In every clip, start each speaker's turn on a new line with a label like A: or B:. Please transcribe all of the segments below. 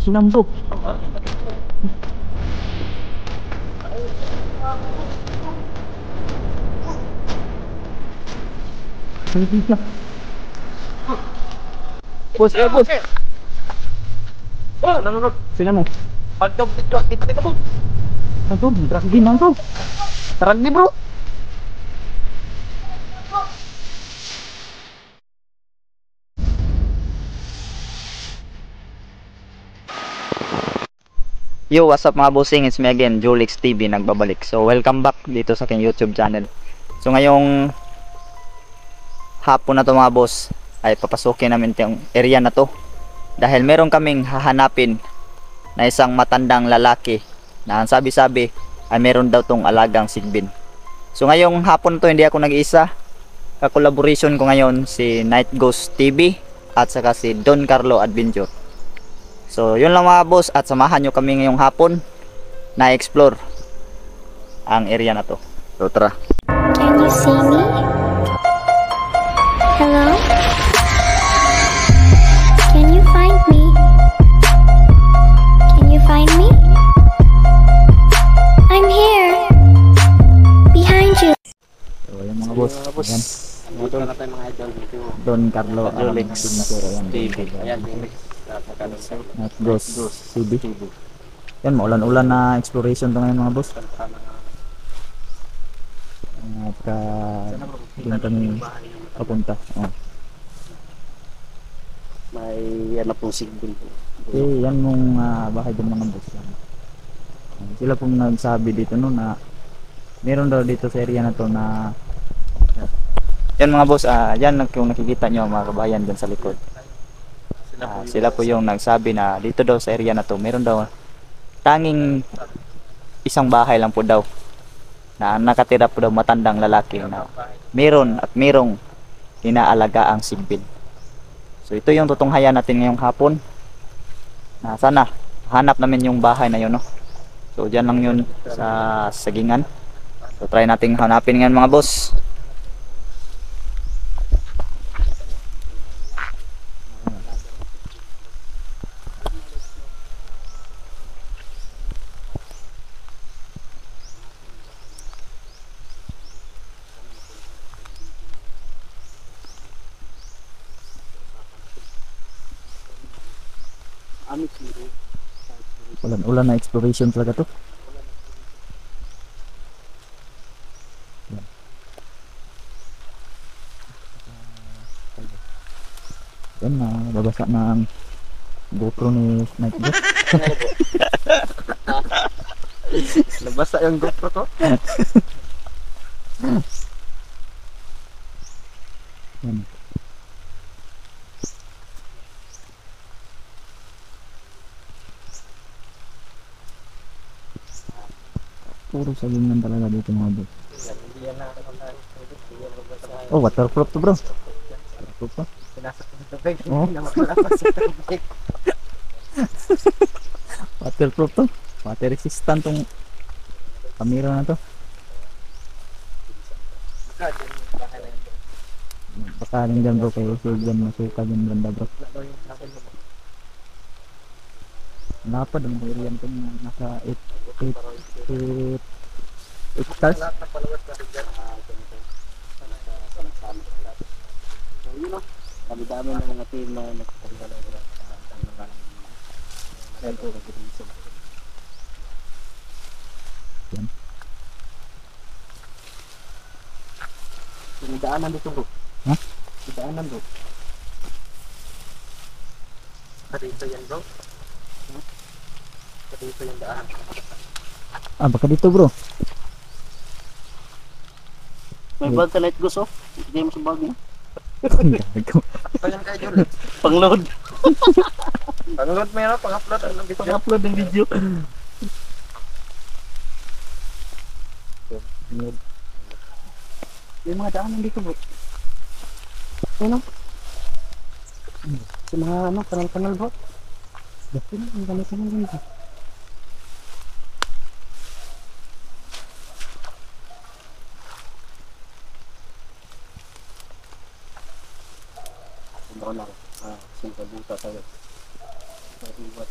A: Sinam bro. Hindi na. Bos, bos.
B: Oh, nanonood.
A: Sila mo.
B: Pagkab dito, kita ka po.
A: Ano? Dragi man bro.
B: Tarag ni bro.
C: Yo, what's up mga bossing? It's me again, Julix TV nagbabalik. So, welcome back dito sa aking YouTube channel. So, ngayong hapon na to mga boss, ay papasukin namin yung area na to. Dahil meron kaming hahanapin na isang matandang lalaki na ang sabi-sabi ay meron daw tong alagang sigbin. So, ngayong hapon to hindi ako nag-iisa. Ka-collaboration ko ngayon si Night Ghost TV at saka si Don Carlo Adventure. So, yun lang mga boss at samahan nyo kami ngayong hapon na explore ang area na to. So, tara.
D: Can you see me? Hello? Can you find me? Can you find me? I'm here. Behind you.
C: So, yun mga boss. Ayan.
B: Doon na tayo mga idol dito.
C: Don Carlo
B: Julix
C: TV.
B: Ayan, Julix.
C: Night Ghost TV. Yan, maulan-ulan na exploration to ngayon mga boss. At doon kami papunta. Oh.
B: May ano pong sigbin po.
C: Eh, yan mong bahay ng mga boss. Sila pong nagsabi dito no na meron daw dito sa area na to na yan mga boss, yan kung nakikita nyo mga kabayan dyan sa likod. Sila po yung nagsabi na dito daw sa area na to meron daw tanging isang bahay lang po daw na nakatira po daw matandang lalaki na meron at merong inaalaga ang sigbin. So ito yung tutunghayan natin ngayong hapon na sana hanap namin yung bahay na yun no? So dyan lang yun sa sagingan. So try nating hanapin ngayon mga boss. Ulan-ulan na exploration talaga to. Yan na, babasa na ang GoPro ni Night Ghost.
B: Nabasa yung GoPro ko.
C: Yan. Puro sagingan talaga dito mga boss. Oh, waterproof to bro. Waterproof to.
B: Pinasok ko sa tubig.
C: Oh.
B: Hindi na makalabas sa tubig.
C: Waterproof to. Water resistant tong kamera na to. Baka rin dyan bro kayo dyan masuka dyan banda bro. Lapad ang area nito nasa 8 stars.
B: Lahat ng followers natin dyan. So yun o. Dami-dami ng mga team na nagpapagalaw ng mga center ng Gudisog.
C: Yan.
B: May daanan dito bro.
C: Ha?
B: May daanan bro. Dito yan bro. Dito yung daan.
C: Baka dito bro.
B: May bag ka Night Ghost oh. Hindi mo sa bag niya.
C: Gago.
B: Ayan kayo Jul. Pang-load. Pang-load mo yan, pang-upload.
C: Pang-upload ng video.
B: Yung mga daanan dito bro. Ano? Sa mga ano, kanal-kanal bro. Dati na, ang kanal-kanal dito. Ano lang, singkabuta tayo. Naiiwas.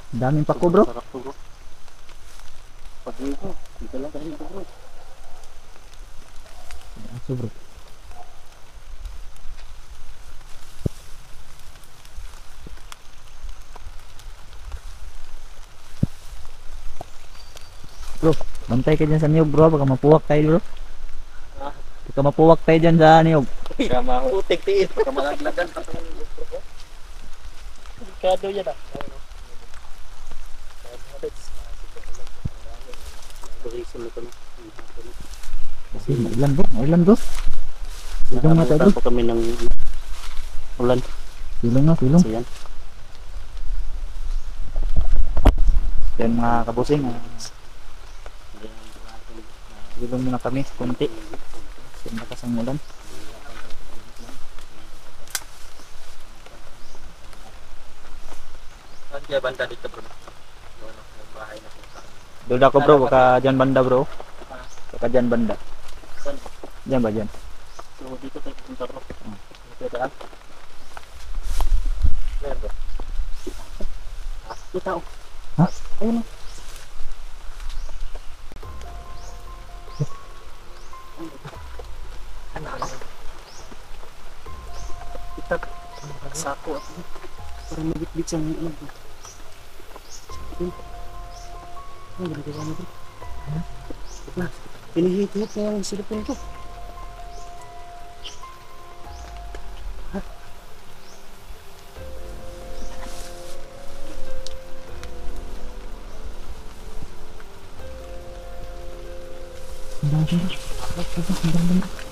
C: Daming pako bro.
B: Sarap to bro. Pag dito, dito lang tayo dito bro.
C: Aso bro. Bro, bantay ka dyan sa niyog bro, baka mapuwak tayo bro. Baka mapuwak tayo dyan sa niyog.
B: Kaya mahutik tiit. Baka malaglagan pa itong bro. Delikado yan ah. Tourism ito no.
C: Kasi mailan bro. Silong nga tayo bro.
B: Nakabutan po kami ng ulan.
C: Silong nga, silong.
B: So yan.
C: Yan mga kabusing. Silong muna kami, konti. Kasi malakas ang ulan.
B: Saan kaya banda dito bro? Yung bahay na po.
C: Doon ako bro, baka dyan banda bro. Baka dyan banda.
B: Saan?
C: Dyan ba dyan?
B: So dito tayo pupunta bro. Dito daan. Ayan bro. May tao.
C: Ha?
B: Ayun o. Kita sako at parang nabitbit siyang ilag bro. Ang ginagawa mo bro. Pinihit-hit na yung silipin ko.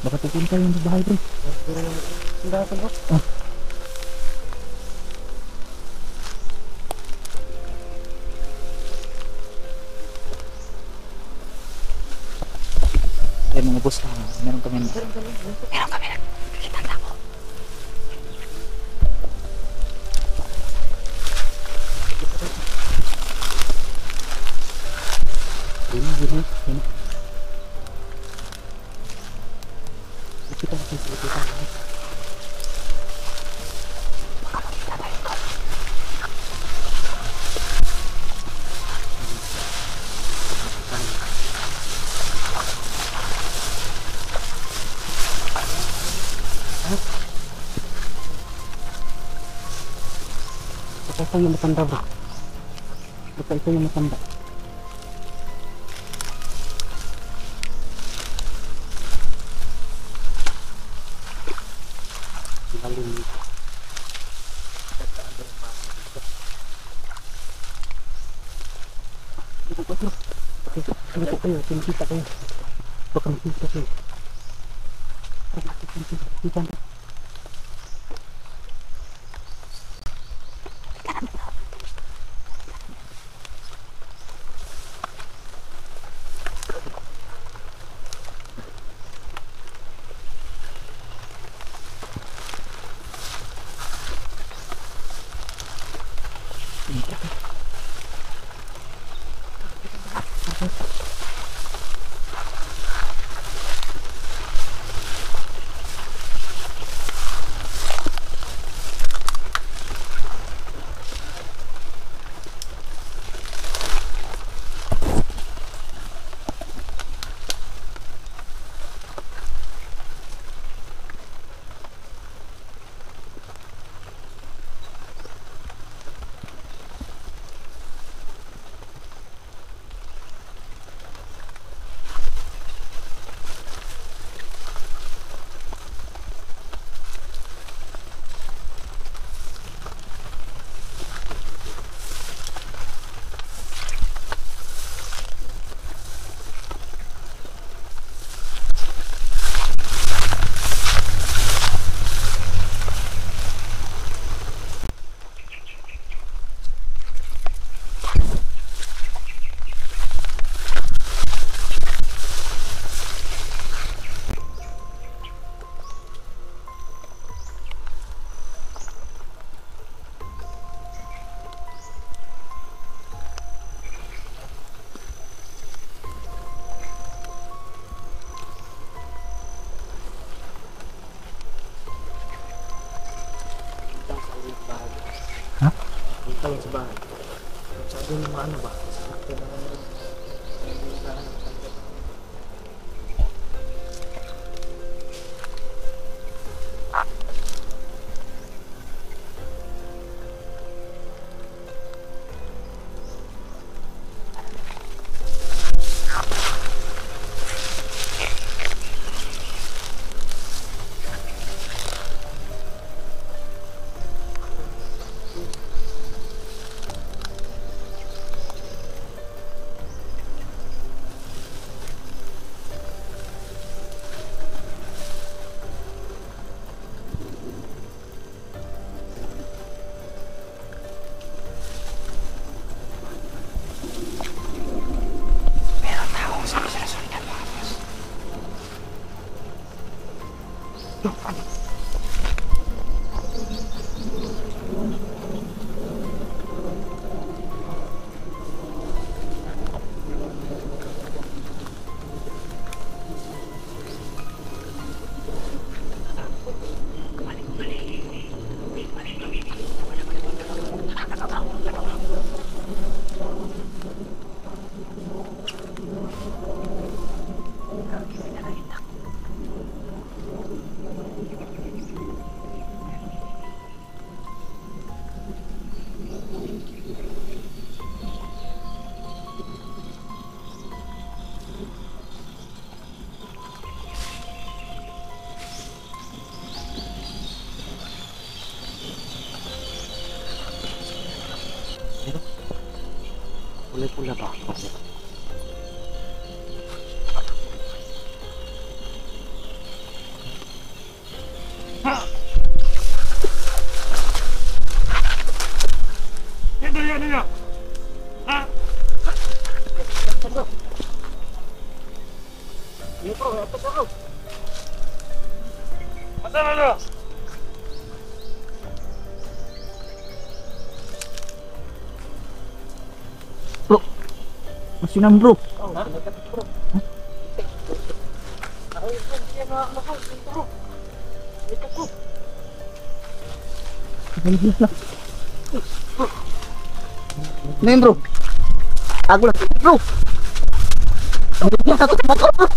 C: Baka pupunta yung sa bahay bro.
B: Ang dami bro.
C: Eh mga boss, meron kami nakikita ko.
B: Gini. Baka ito yung matanda bro. Baka ito yung matanda. Lalim dito. Dito po bro. Ano po kayo? Tinikita kayo. Baka makita kayo. Kita.
C: lang sa bahay. Sabi ng mga ano ba? Kulay-pula ba? Bro, masinan bro. Nih bro, aku lagi bro. Satu motor bro.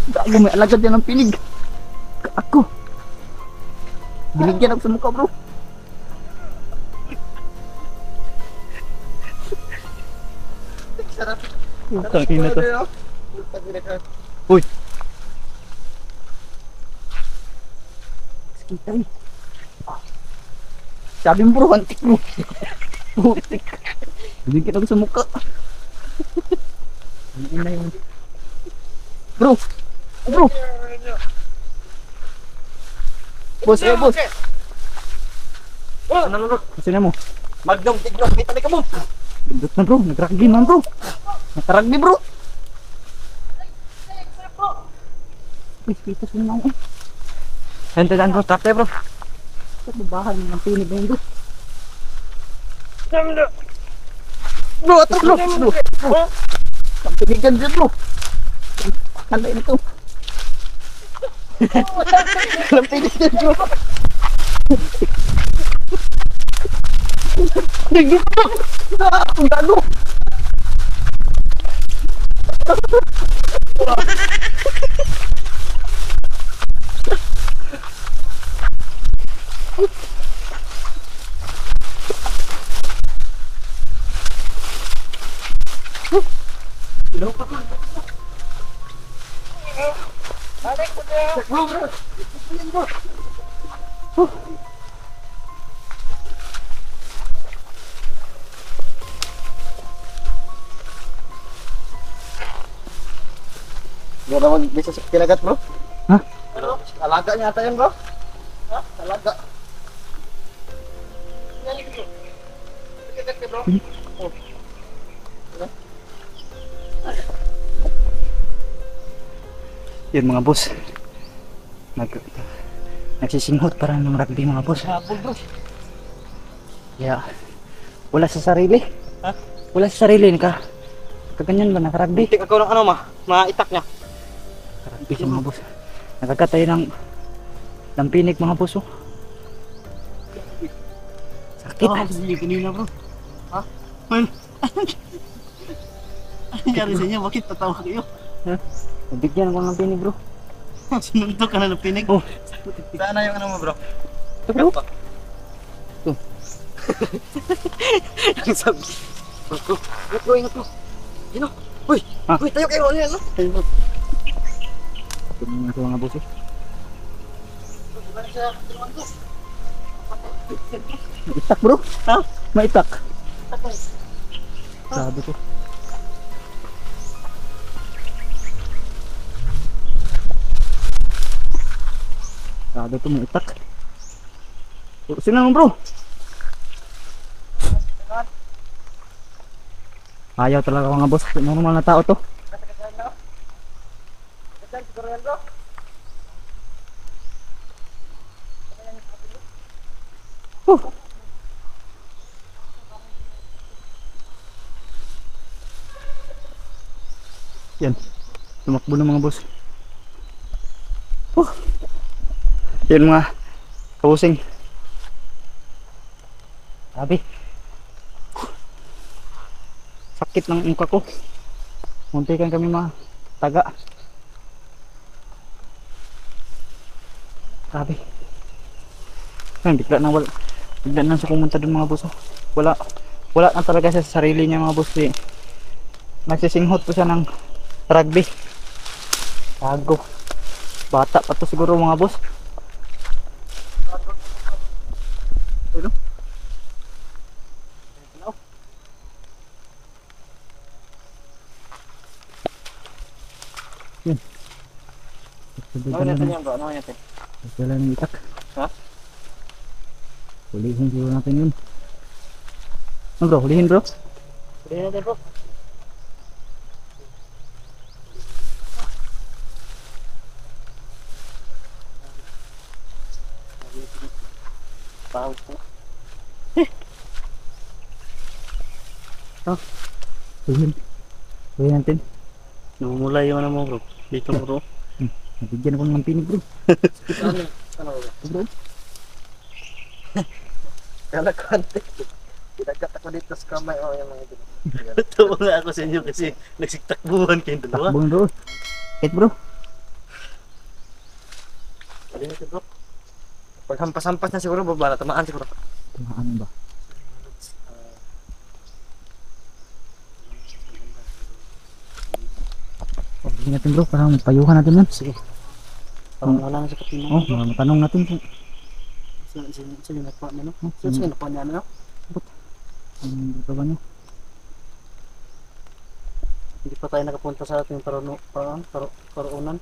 C: Gak gue may alagad yan ng pinig. Ako. Binigyan ako sa mukha bro. Utang ina to. Uy. Kita rin. Sabi mo bro, antik bro. Putik. Binigyan ako sa mukha. Hindi na yun. Bro. Bro. Boss, boss. Ano bro? Kasi na mo. Magdong tignog, kita ka mo. Bindot na bro, nag-rugby man bro. Nag-rugby bro. Uy, kita sila na ako. Hentadaan bro, trap tayo bro. Sa babahan ng pinig na yun bro. Bro, ito bro. Bro. Ang pinigan dyan bro. Handa ito. Alam pinig dyan bro. Pinig bro. Ang gago. Gak naman bisa kinagat bro? Hah? Alaga nyata yan bro? Hah? Alaga. Kinagat bro? Oh. Yun mga boss. Nagsisinghot para ng rugby mga boss. Hapon bro. Yeah. Wala sa sarili. Ha? Wala sa sarili ka. Kaganyan ba naka-rugby?
B: Tik ako ng ano maitak niya.
C: Rugby siya mga boss. Nakakatay ng pinig mga boss oh. Bakit?
B: Tawa ko sa inyo kanina bro. Ha? Man, ano nangyari sa inyo? Bakit tatawa kayo?
C: Nabigyan ko ng pinig bro.
B: Sinuntok ka na ng pinig.
C: Oh.
B: Saan na yung ano mo bro?
C: Ito bro.
B: Ang sabi. Bro, ingat bro, ingat bro. Yun o. Uy,
C: Ha?
B: uy, tayo kayo. Ano yan no?
C: Ito na ito mga boss eh. Itak bro.
B: Ha?
C: Maitak. Sabi ko. Sabi ko maitak. Sino naman bro? Ayaw talaga mga boss. Normal na tao to. Huh. Yan. Tumakbo na mga boss. Yan mga kabusing. Sabi. Sakit ng mukha ko. Muntikan kami mga taga. Sabi. Bigla nang sa pumunta dun mga boss. Wala na talaga siya sa sarili niya mga boss. Nagsisinghot po siya ng rugby. Tago. Bata pa to siguro mga boss. Ano? Yan.
B: Ano natin yan bro? Ano natin?
C: Wala nang itak.
B: Ha?
C: Hulihin siguro natin yun. Ano bro? Hulihin bro?
B: Pwede natin bro. Pahawit po.
C: Hulihin. Hulihin natin.
B: Namumula yung ano mo bro. Dito bro.
C: Nabigyan ako ng pinig bro.
B: Ano bro?
C: Bro?
B: Kala ko ante. Pinagat ako dito sa kamay. Oh, yung mga dito. Tawa nga ako sa inyo kasi nagsiktakbuhan kayong dalawa.
C: Takbo bro. Kahit bro.
B: Pwede natin bro. Pag hampas-hampas na siguro, baba na tamaan siguro.
C: Tumaan ba? Hulihin natin bro. Para magpayuhan natin yan.
B: Sige. Parang wala na sa kapina.
C: Oh, matanong natin kung
B: Sino nakuha niya no? Sino nakuha niya no?
C: ano ba niya.
B: Hindi pa tayo nakapunta sa ating paruunan.